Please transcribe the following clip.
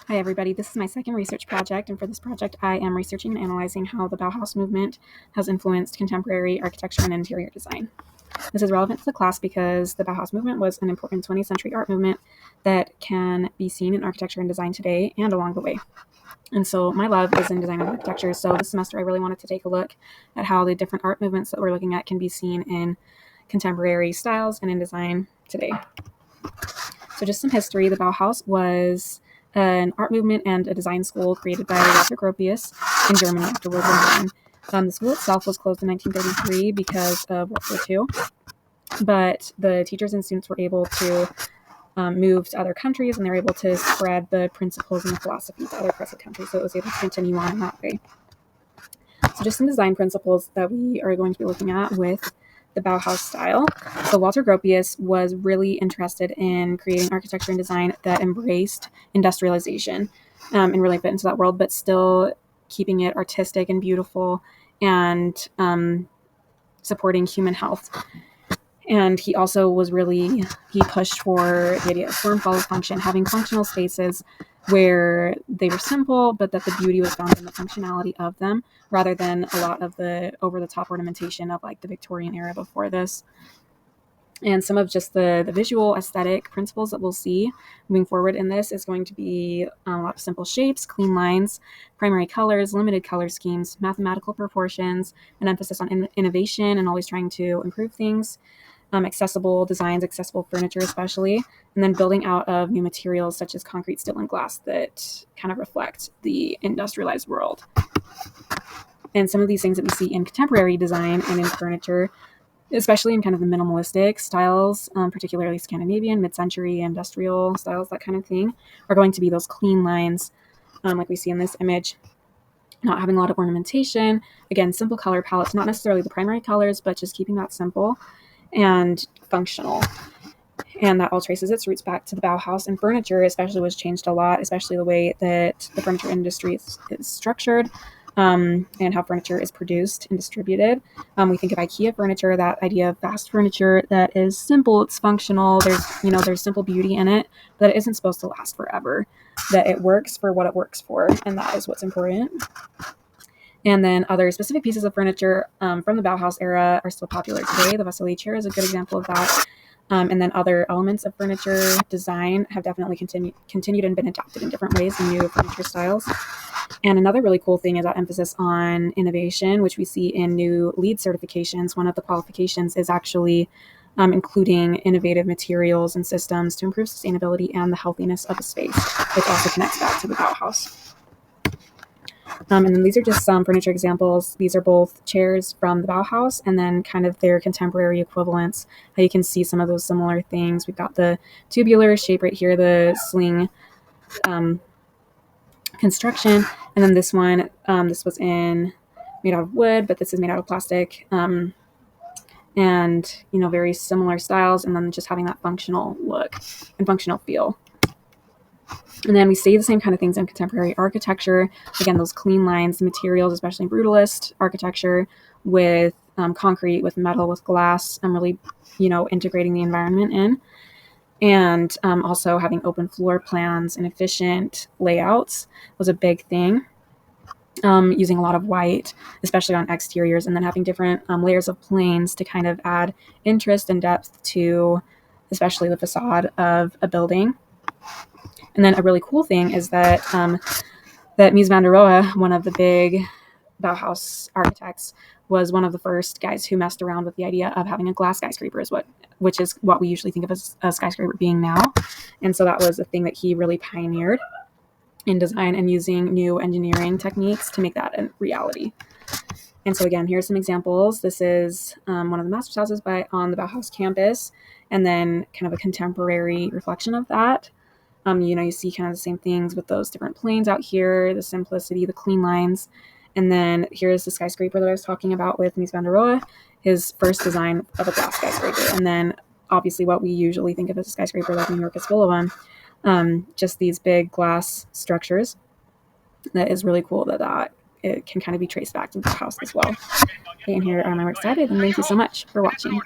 Hi everybody, this is my second research project, and for this project I am researching and analyzing how the Bauhaus movement has influenced contemporary architecture and interior design. This is relevant to the class because the Bauhaus movement was an important 20th century art movement that can be seen in architecture and design today and along the way. And so my love is in design and architecture, so this semester I really wanted to take a look at how the different art movements that we're looking at can be seen in contemporary styles and in design today. So just some history. The Bauhaus was an art movement and a design school created by Walter Gropius in Germany after World War I. The school itself was closed in 1933 because of World War II, but the teachers and students were able to move to other countries, and they were able to spread the principles and the philosophy to other parts of the country, so it was able to continue on in that way. So just some design principles that we are going to be looking at with the Bauhaus style. So Walter Gropius was really interested in creating architecture and design that embraced industrialization and really fit into that world, but still keeping it artistic and beautiful and supporting human health. And he also he pushed for the idea of form follows function, having functional spaces where they were simple, but that the beauty was found in the functionality of them rather than a lot of the over-the-top ornamentation of like the Victorian era before this. And some of just the visual aesthetic principles that we'll see moving forward in this is going to be a lot of simple shapes, clean lines, primary colors, limited color schemes, mathematical proportions, an emphasis on innovation and always trying to improve things, accessible designs, accessible furniture especially, and then building out of new materials such as concrete, steel, and glass that kind of reflect the industrialized world. And some of these things that we see in contemporary design and in furniture, especially in kind of the minimalistic styles, particularly Scandinavian, mid-century, industrial styles, that kind of thing, are going to be those clean lines, like we see in this image, not having a lot of ornamentation. Again, simple color palettes, not necessarily the primary colors, but just keeping that simple and functional. And that all traces its roots back to the Bauhaus, and furniture especially was changed a lot, especially the way that the furniture industry is structured, and how furniture is produced and distributed. We think of IKEA furniture, that idea of fast furniture that is simple, it's functional, there's simple beauty in it, but it isn't supposed to last forever, that it works for what it works for, and that is what's important. And then other specific pieces of furniture from the Bauhaus era are still popular today. The Vasily chair is a good example of that. And then other elements of furniture design have definitely continued and been adopted in different ways in new furniture styles. And another really cool thing is that emphasis on innovation, which we see in new LEED certifications. One of the qualifications is actually including innovative materials and systems to improve sustainability and the healthiness of a space, which also connects back to the Bauhaus. And then these are just some furniture examples. These are both chairs from the Bauhaus and then kind of their contemporary equivalents. You can see some of those similar things. We've got the tubular shape right here, the sling construction. And then this one, this was made out of wood, but this is made out of plastic. And, very similar styles. And then just having that functional look and functional feel. And then we see the same kind of things in contemporary architecture. Again, those clean lines, the materials, especially in brutalist architecture, with concrete, with metal, with glass, and really, integrating the environment in. And also having open floor plans and efficient layouts was a big thing. Using a lot of white, especially on exteriors, and then having different layers of planes to kind of add interest and depth to especially the facade of a building. And then a really cool thing is that Mies van der Rohe, one of the big Bauhaus architects, was one of the first guys who messed around with the idea of having a glass skyscraper, which is what we usually think of as a skyscraper being now. And so that was a thing that he really pioneered in design and using new engineering techniques to make that a reality. And so again, here's some examples. This is one of the master's houses on the Bauhaus campus, and then kind of a contemporary reflection of that. You see kind of the same things with those different planes out here, the simplicity, the clean lines. And then here's the skyscraper that I was talking about with Mies van der Rohe, his first design of a glass skyscraper. And then obviously what we usually think of as a skyscraper, like New York is full of them, just these big glass structures. That is really cool that it can kind of be traced back to the house as well. Okay, and here are my works cited, and thank you so much for watching.